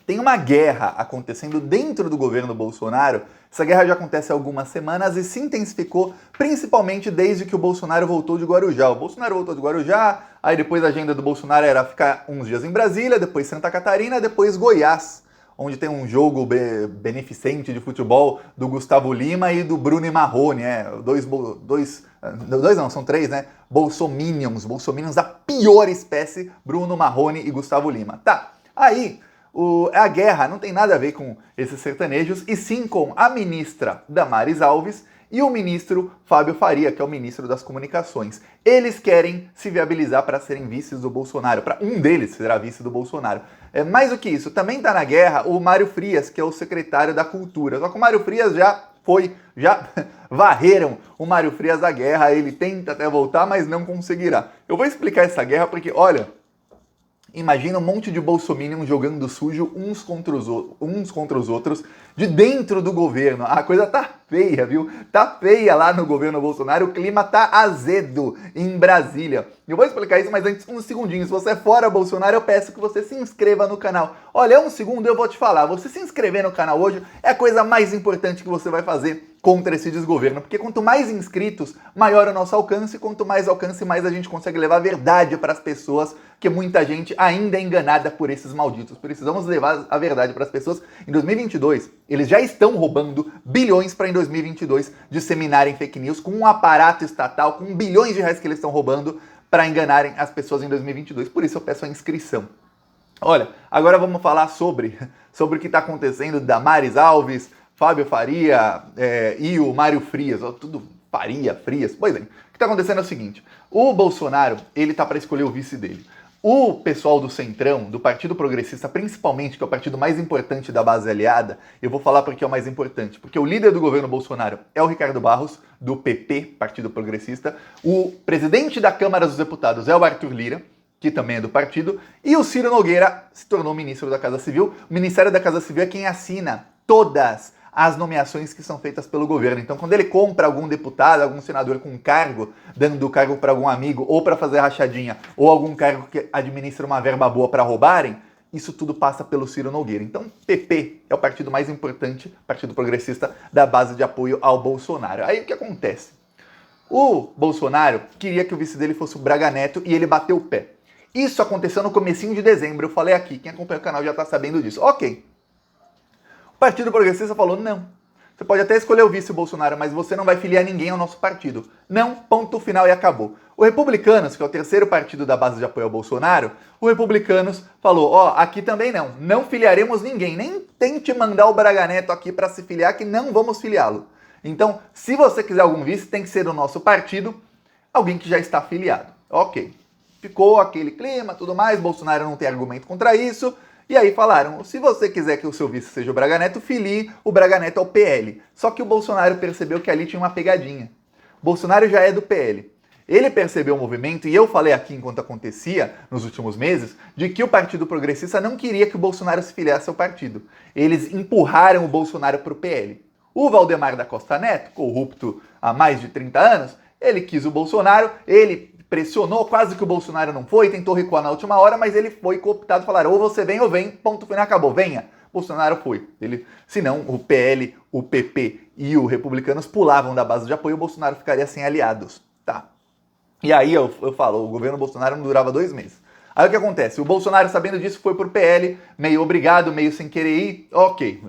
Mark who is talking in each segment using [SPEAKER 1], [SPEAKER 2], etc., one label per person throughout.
[SPEAKER 1] Tem uma guerra acontecendo dentro do governo Bolsonaro. Essa guerra já acontece há algumas semanas e se intensificou principalmente desde que o Bolsonaro voltou de Guarujá. O Bolsonaro voltou de Guarujá, aí depois a agenda do Bolsonaro era ficar uns dias em Brasília, depois Santa Catarina, depois Goiás, onde tem um jogo beneficente de futebol do Gustavo Lima e do Bruno Marrone, são três, né? Bolsominions da pior espécie, Bruno Marrone e Gustavo Lima. Tá, aí a guerra não tem nada a ver com esses sertanejos, e sim com a ministra Damares Alves e o ministro Fábio Faria, que é o ministro das Comunicações. Eles querem se viabilizar para serem vices do Bolsonaro, um deles será vice do Bolsonaro. Mais do que isso, também está na guerra o Mário Frias, que é o secretário da Cultura. Só que o Mário Frias já varreram o Mário Frias da guerra, ele tenta até voltar, mas não conseguirá. Eu vou explicar essa guerra porque, olha, imagina um monte de bolsominions jogando sujo uns contra os outros de dentro do governo. A coisa tá feia, viu? Tá feia lá no governo Bolsonaro, o clima tá azedo em Brasília. Eu vou explicar isso, mas antes, uns segundinhos. Se você é fora Bolsonaro, eu peço que você se inscreva no canal. Olha, um segundo eu vou te falar. Você se inscrever no canal hoje é a coisa mais importante que você vai fazer contra esse desgoverno, porque quanto mais inscritos, maior o nosso alcance, quanto mais alcance, mais a gente consegue levar a verdade para as pessoas, que muita gente ainda é enganada por esses malditos. Precisamos levar a verdade para as pessoas. Em 2022, eles já estão roubando bilhões para em 2022 disseminarem fake news com um aparato estatal, com bilhões de reais que eles estão roubando para enganarem as pessoas em 2022. Por isso eu peço a inscrição. Olha, agora vamos falar sobre o que está acontecendo. Damares Alves, Fábio Faria e o Mário Frias, tudo Frias. Pois bem, o que está acontecendo é o seguinte: o Bolsonaro, ele tá para escolher o vice dele. O pessoal do Centrão, do Partido Progressista, principalmente, que é o partido mais importante da base aliada, eu vou falar porque é o mais importante, porque o líder do governo Bolsonaro é o Ricardo Barros, do PP, Partido Progressista, o presidente da Câmara dos Deputados é o Arthur Lira, que também é do partido, e o Ciro Nogueira se tornou ministro da Casa Civil. O Ministério da Casa Civil é quem assina todas as nomeações que são feitas pelo governo. Então, quando ele compra algum deputado, algum senador com cargo, dando o cargo para algum amigo, ou para fazer rachadinha, ou algum cargo que administra uma verba boa para roubarem, isso tudo passa pelo Ciro Nogueira. Então, PP é o partido mais importante, partido progressista, da base de apoio ao Bolsonaro. Aí o que acontece? O Bolsonaro queria que o vice dele fosse o Braga Neto e ele bateu o pé. Isso aconteceu no comecinho de dezembro, eu falei aqui, quem acompanha o canal já está sabendo disso. Ok. O Partido Progressista falou, não, você pode até escolher o vice Bolsonaro, mas você não vai filiar ninguém ao nosso partido. Não, ponto final e acabou. O Republicanos, que é o terceiro partido da base de apoio ao Bolsonaro, o Republicanos falou, aqui também não filiaremos ninguém, nem tente mandar o Braga Neto aqui para se filiar, que não vamos filiá-lo. Então, se você quiser algum vice, tem que ser do nosso partido, alguém que já está filiado. Ok. Ficou aquele clima, tudo mais, Bolsonaro não tem argumento contra isso. E aí falaram, se você quiser que o seu vice seja o Braga Neto, filie o Braga Neto ao PL. Só que o Bolsonaro percebeu que ali tinha uma pegadinha. O Bolsonaro já é do PL. Ele percebeu o movimento, e eu falei aqui enquanto acontecia, nos últimos meses, de que o Partido Progressista não queria que o Bolsonaro se filiasse ao partido. Eles empurraram o Bolsonaro para o PL. O Valdemar da Costa Neto, corrupto há mais de 30 anos, ele quis o Bolsonaro, ele pressionou, quase que o Bolsonaro não foi, tentou recuar na última hora, mas ele foi cooptado, falaram, ou você vem ou vem, ponto final, acabou, venha. Bolsonaro foi. Senão, o PL, o PP e o Republicanos pulavam da base de apoio, o Bolsonaro ficaria sem aliados. Tá. E aí eu falo, o governo Bolsonaro não durava 2 meses. Aí o que acontece? O Bolsonaro, sabendo disso, foi pro PL, meio obrigado, meio sem querer ir, ok.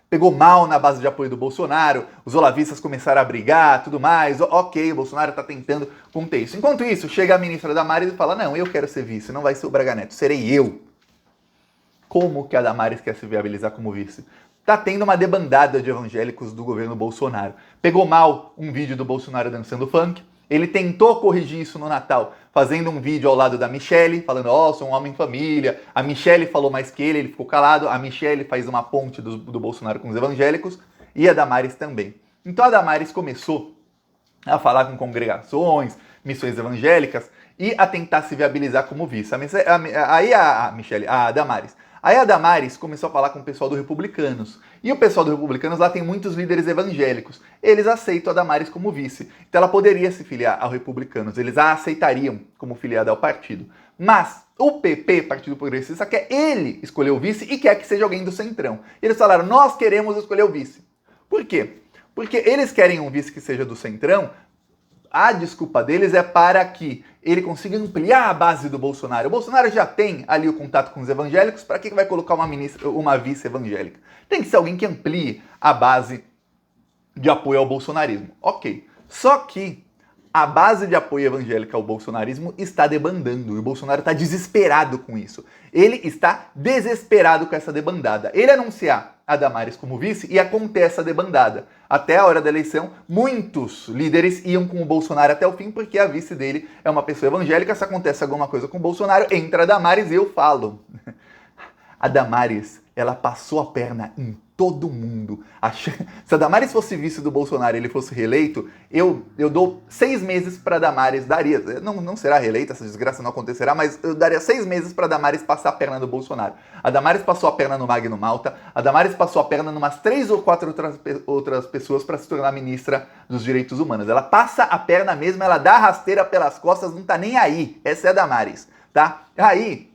[SPEAKER 1] Pegou mal na base de apoio do Bolsonaro, os olavistas começaram a brigar, tudo mais, ok, o Bolsonaro está tentando conter isso. Enquanto isso, chega a ministra Damares e fala, não, eu quero ser vice, não vai ser o Braga Neto, serei eu. Como que a Damares quer se viabilizar como vice? Tá tendo uma debandada de evangélicos do governo Bolsonaro. Pegou mal um vídeo do Bolsonaro dançando funk, ele tentou corrigir isso no Natal, fazendo um vídeo ao lado da Michelle, falando, sou um homem família. A Michelle falou mais que ele ficou calado. A Michelle faz uma ponte do Bolsonaro com os evangélicos e a Damares também. Então a Damares começou a falar com congregações, missões evangélicas e a tentar se viabilizar como vice. Aí a Damares começou a falar com o pessoal do Republicanos. E o pessoal do Republicanos lá tem muitos líderes evangélicos. Eles aceitam a Damares como vice. Então ela poderia se filiar ao Republicanos. Eles a aceitariam como filiada ao partido. Mas O PP, Partido Progressista, quer ele escolher o vice e quer que seja alguém do centrão. Eles falaram, nós queremos escolher o vice. Por quê? Porque eles querem um vice que seja do centrão. A desculpa deles é para que ele consiga ampliar a base do Bolsonaro. O Bolsonaro já tem ali o contato com os evangélicos, para que vai colocar uma vice evangélica? Tem que ser alguém que amplie a base de apoio ao bolsonarismo. Ok. Só que a base de apoio evangélica ao bolsonarismo está debandando e o Bolsonaro está desesperado com isso. Ele está desesperado com essa debandada. Ele anunciar a Damares como vice e acontece a debandada. Até a hora da eleição, muitos líderes iam com o Bolsonaro até o fim porque a vice dele é uma pessoa evangélica. Se acontece alguma coisa com o Bolsonaro, entra a Damares e eu falo. A Damares, ela passou a perna em todo mundo. Se a Damares fosse vice do Bolsonaro e ele fosse reeleito, eu dou 6 meses para a Damares, daria, não será reeleita, essa desgraça não acontecerá, mas eu daria 6 meses para a Damares passar a perna no Bolsonaro. A Damares passou a perna no Magno Malta, a Damares passou a perna em umas 3 ou 4 outras pessoas para se tornar ministra dos Direitos Humanos. Ela passa a perna mesmo, ela dá a rasteira pelas costas, não tá nem aí. Essa é a Damares, tá? Aí,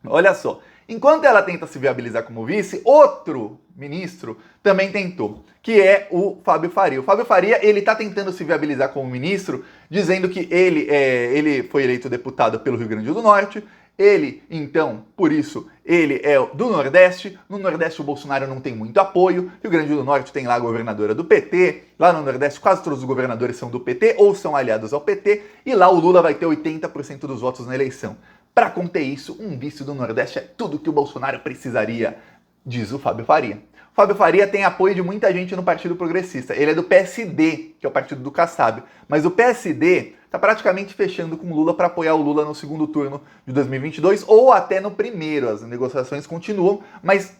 [SPEAKER 1] olha só. Enquanto ela tenta se viabilizar como vice, outro ministro também tentou, que é o Fábio Faria. O Fábio Faria, ele está tentando se viabilizar como ministro, dizendo que ele foi eleito deputado pelo Rio Grande do Norte, ele, então, por isso, ele é do Nordeste. No Nordeste o Bolsonaro não tem muito apoio, Rio Grande do Norte tem lá a governadora do PT, lá no Nordeste quase todos os governadores são do PT ou são aliados ao PT, e lá o Lula vai ter 80% dos votos na eleição. Para conter isso, um vice do Nordeste é tudo que o Bolsonaro precisaria, diz o Fábio Faria. O Fábio Faria tem apoio de muita gente no Partido Progressista. Ele é do PSD, que é o partido do Kassab. Mas o PSD está praticamente fechando com o Lula para apoiar o Lula no segundo turno de 2022 ou até no primeiro. As negociações continuam, mas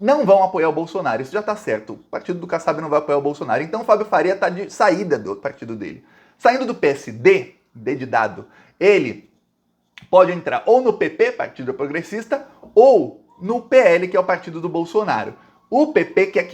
[SPEAKER 1] não vão apoiar o Bolsonaro. Isso já está certo. O partido do Kassab não vai apoiar o Bolsonaro. Então o Fábio Faria está de saída do partido dele. Saindo do PSD, de dado, ele pode entrar ou no PP, Partido Progressista, ou no PL, que é o partido do Bolsonaro. O PP quer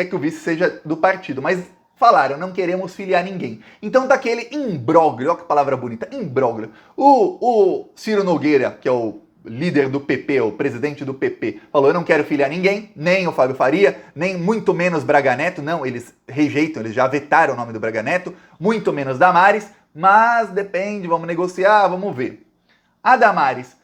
[SPEAKER 1] que o vice seja do partido, mas falaram, não queremos filiar ninguém. Então tá aquele imbróglio, olha que palavra bonita, imbróglio. O Ciro Nogueira, que é o líder do PP, o presidente do PP, falou, eu não quero filiar ninguém, nem o Fábio Faria, nem muito menos Braga Neto, não, eles rejeitam, eles já vetaram o nome do Braga Neto, muito menos Damares, mas depende, vamos negociar, vamos ver. A Damares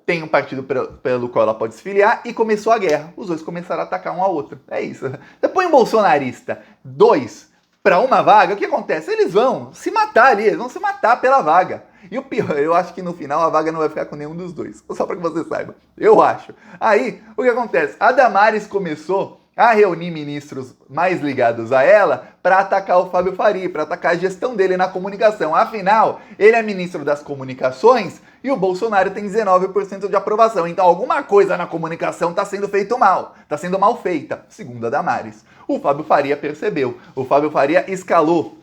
[SPEAKER 1] tem um partido pelo qual ela pode se filiar e começou a guerra. Os dois começaram a atacar um ao outro. É isso. Você põe um bolsonarista, 2 para uma vaga, o que acontece? Eles vão se matar ali, eles vão se matar pela vaga. E o pior, eu acho que no final a vaga não vai ficar com nenhum dos dois. Só para que você saiba. Eu acho. Aí, o que acontece? A Damares começou a reunir ministros mais ligados a ela para atacar o Fábio Faria, para atacar a gestão dele na comunicação. Afinal, ele é ministro das comunicações e o Bolsonaro tem 19% de aprovação. Então alguma coisa na comunicação está sendo feito mal, está sendo mal feita, segundo a Damares. O Fábio Faria percebeu. O Fábio Faria escalou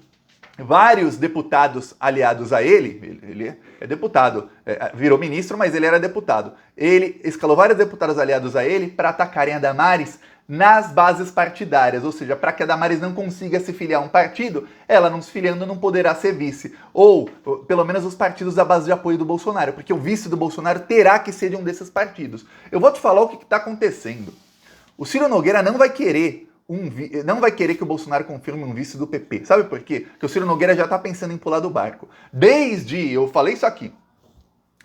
[SPEAKER 1] vários deputados aliados a ele é deputado, virou ministro, mas ele era deputado. Ele escalou vários deputados aliados a ele para atacarem a Damares nas bases partidárias, ou seja, para que a Damares não consiga se filiar a um partido, ela não se filiando não poderá ser vice, ou pelo menos os partidos da base de apoio do Bolsonaro, porque o vice do Bolsonaro terá que ser de um desses partidos. Eu vou te falar o que está acontecendo. O Ciro Nogueira não vai querer que o Bolsonaro confirme um vice do PP. Sabe por quê? Porque o Ciro Nogueira já está pensando em pular do barco. Eu falei isso aqui,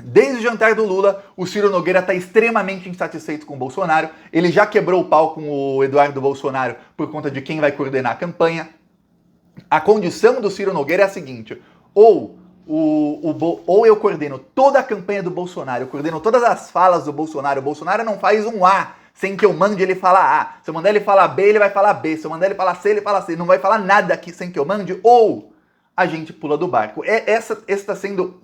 [SPEAKER 1] desde o jantar do Lula, o Ciro Nogueira está extremamente insatisfeito com o Bolsonaro. Ele já quebrou o pau com o Eduardo Bolsonaro por conta de quem vai coordenar a campanha. A condição do Ciro Nogueira é a seguinte, ou eu coordeno toda a campanha do Bolsonaro, eu coordeno todas as falas do Bolsonaro, o Bolsonaro não faz um A sem que eu mande ele falar A. Se eu mandar ele falar B, ele vai falar B. Se eu mandar ele falar C, ele fala C. Não vai falar nada aqui sem que eu mande, ou a gente pula do barco. Esse está sendo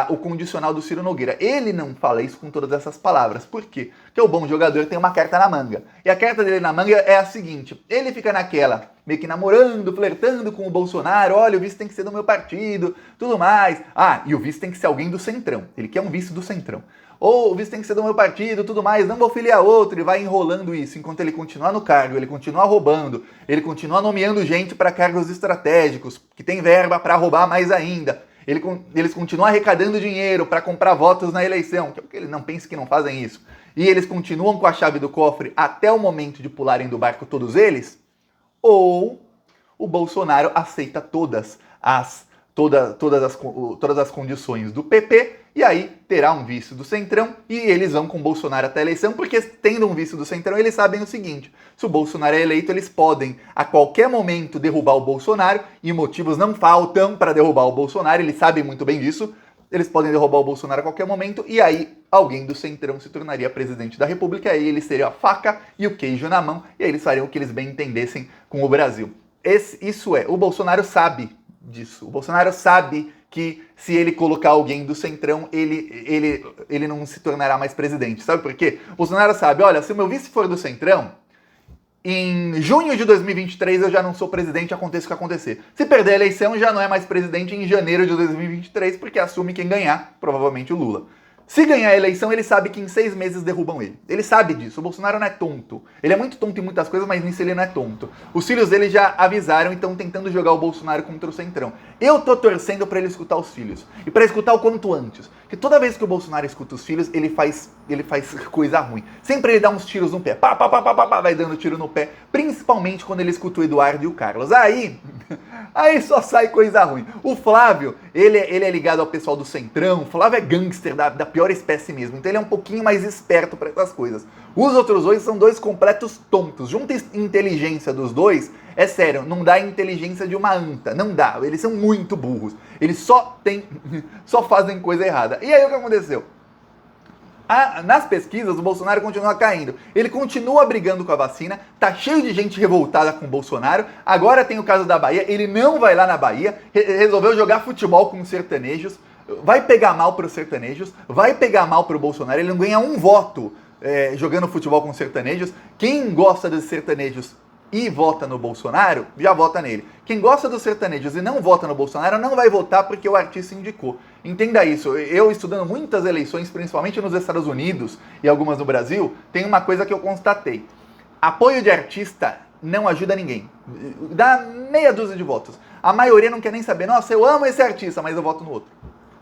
[SPEAKER 1] o condicional do Ciro Nogueira. Ele não fala isso com todas essas palavras. Por quê? Porque o bom jogador tem uma carta na manga. E a carta dele na manga é a seguinte. Ele fica naquela, meio que namorando, flertando com o Bolsonaro. Olha, o vice tem que ser do meu partido, tudo mais. Ah, e o vice tem que ser alguém do Centrão. Ele quer um vice do Centrão. Ou o vice tem que ser do meu partido, tudo mais, não vou filiar outro, ele vai enrolando isso, enquanto ele continuar no cargo, ele continua roubando, ele continua nomeando gente para cargos estratégicos, que tem verba para roubar mais ainda. Eles continuam arrecadando dinheiro para comprar votos na eleição, que eles não pensem que não fazem isso. E eles continuam com a chave do cofre até o momento de pularem do barco todos eles? Ou o Bolsonaro aceita todas as condições do PP e aí terá um vice do Centrão e eles vão com o Bolsonaro até a eleição, porque tendo um vice do Centrão, eles sabem o seguinte: se o Bolsonaro é eleito, eles podem a qualquer momento derrubar o Bolsonaro, e motivos não faltam para derrubar o Bolsonaro, eles sabem muito bem disso. Eles podem derrubar o Bolsonaro a qualquer momento e aí alguém do Centrão se tornaria presidente da República, aí eles teriam a faca e o queijo na mão e aí eles fariam o que eles bem entendessem com o Brasil. O Bolsonaro sabe disso. O Bolsonaro sabe que se ele colocar alguém do Centrão, ele não se tornará mais presidente. Sabe por quê? O Bolsonaro sabe, olha, se o meu vice for do Centrão, em junho de 2023 eu já não sou presidente, aconteça o que acontecer. Se perder a eleição, já não é mais presidente em janeiro de 2023, porque assume quem ganhar, provavelmente o Lula. Se ganhar a eleição, ele sabe que em 6 meses derrubam ele. Ele sabe disso. O Bolsonaro não é tonto. Ele é muito tonto em muitas coisas, mas nisso ele não é tonto. Os filhos dele já avisaram e estão tentando jogar o Bolsonaro contra o Centrão. Eu tô torcendo para ele escutar os filhos. E para escutar o quanto antes. Porque toda vez que o Bolsonaro escuta os filhos, ele faz coisa ruim. Sempre ele dá uns tiros no pé. Pá, pá, pá, pá, pá, pá, vai dando tiro no pé. Principalmente quando ele escuta o Eduardo e o Carlos. Aí só sai coisa ruim. O Flávio, ele é ligado ao pessoal do Centrão. O Flávio é gangster da pior espécie mesmo. Então ele é um pouquinho mais esperto para essas coisas. Os outros dois são dois completos tontos. Junta a inteligência dos dois, é sério, não dá a inteligência de uma anta. Não dá. Eles são muito burros. Eles só fazem coisa errada. E aí o que aconteceu? Nas pesquisas, o Bolsonaro continua caindo. Ele continua brigando com a vacina, tá cheio de gente revoltada com o Bolsonaro. Agora tem o caso da Bahia, ele não vai lá na Bahia, resolveu jogar futebol com os sertanejos, vai pegar mal para os sertanejos, vai pegar mal para o Bolsonaro, ele não ganha um voto jogando futebol com os sertanejos. Quem gosta dos sertanejos e vota no Bolsonaro, já vota nele. Quem gosta dos sertanejos e não vota no Bolsonaro, não vai votar porque o artista indicou. Entenda isso. Eu, estudando muitas eleições, principalmente nos Estados Unidos e algumas no Brasil, tem uma coisa que eu constatei. Apoio de artista não ajuda ninguém. Dá meia dúzia de votos. A maioria não quer nem saber. Nossa, eu amo esse artista, mas eu voto no outro.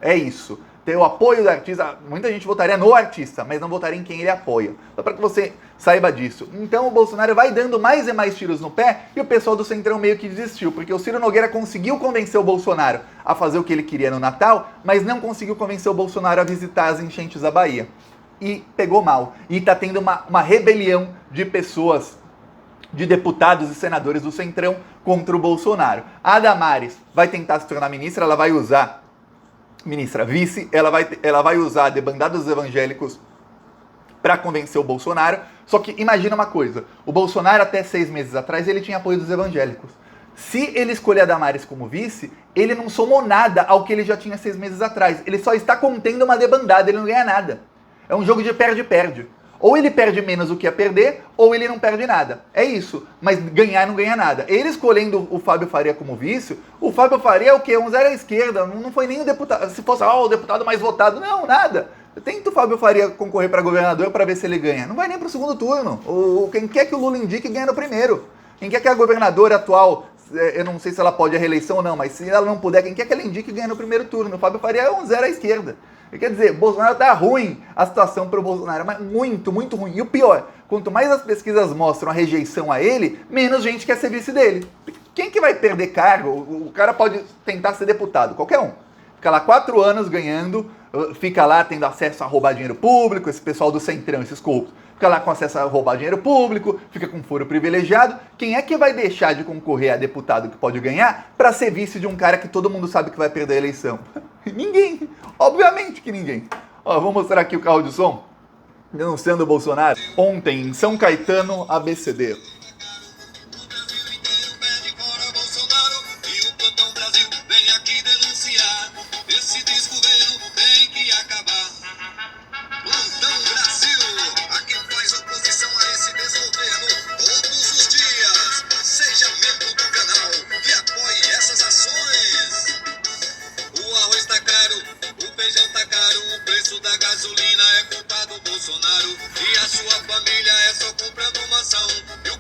[SPEAKER 1] É isso. Ter o apoio do artista, muita gente votaria no artista, mas não votaria em quem ele apoia. Só para que você saiba disso. Então o Bolsonaro vai dando mais e mais tiros no pé e o pessoal do Centrão meio que desistiu, porque o Ciro Nogueira conseguiu convencer o Bolsonaro a fazer o que ele queria no Natal, mas não conseguiu convencer o Bolsonaro a visitar as enchentes da Bahia. E pegou mal. E tá tendo uma rebelião de pessoas, de deputados e senadores do Centrão contra o Bolsonaro. A Damares vai tentar se tornar ministra, ela vai usar ministra vice, ela vai usar debandados evangélicos para convencer o Bolsonaro. Só que imagina uma coisa, o Bolsonaro até 6 meses atrás ele tinha apoio dos evangélicos. Se ele escolher a Damares como vice, ele não somou nada ao que ele já tinha 6 meses atrás. Ele só está contendo uma debandada, ele não ganha nada. É um jogo de perde-perde. Ou ele perde menos do que ia perder, ou ele não perde nada. É isso. Mas ganhar não ganha nada. Ele escolhendo o Fábio Faria como vice, o Fábio Faria é o quê? Um zero à esquerda. Não foi nem o deputado. Se fosse o deputado mais votado. Não, nada. Tenta o Fábio Faria concorrer para governador para ver se ele ganha. Não vai nem para o segundo turno. Quem quer que o Lula indique ganha no primeiro. Quem quer que a governadora atual, eu não sei se ela pode a reeleição ou não, mas se ela não puder, quem quer que ela indique ganha no primeiro turno. O Fábio Faria é um zero à esquerda. Quer dizer, Bolsonaro tá ruim a situação para o Bolsonaro, mas muito, muito ruim. E o pior, quanto mais as pesquisas mostram a rejeição a ele, menos gente quer ser vice dele. Quem que vai perder cargo? O cara pode tentar ser deputado, qualquer um. Fica lá 4 anos ganhando, fica lá tendo acesso a roubar dinheiro público, esse pessoal do Centrão, esses corruptos. Fica lá com acesso a roubar dinheiro público, fica com foro privilegiado. Quem é que vai deixar de concorrer a deputado que pode ganhar para ser vice de um cara que todo mundo sabe que vai perder a eleição? Ninguém. Obviamente que ninguém. Ó, vou mostrar aqui o carro de som denunciando o Bolsonaro. Ontem, em São Caetano, ABCD.
[SPEAKER 2] Gasolina é culpa do Bolsonaro e a sua família é só comprando mansão. E o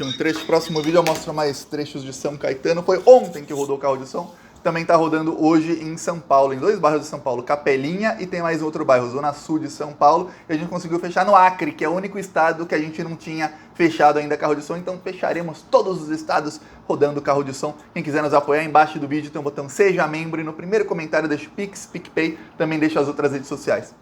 [SPEAKER 1] aqui um trecho. Próximo vídeo eu mostro mais trechos de São Caetano. Foi ontem que rodou o carro de som. Também está rodando hoje em São Paulo, em 2 bairros de São Paulo, Capelinha e tem mais outro bairro, Zona Sul de São Paulo. E a gente conseguiu fechar no Acre, que é o único estado que a gente não tinha fechado ainda carro de som. Então fecharemos todos os estados rodando carro de som. Quem quiser nos apoiar, embaixo do vídeo tem o botão Seja Membro e no primeiro comentário deixa o Pix, PicPay, também deixa as outras redes sociais.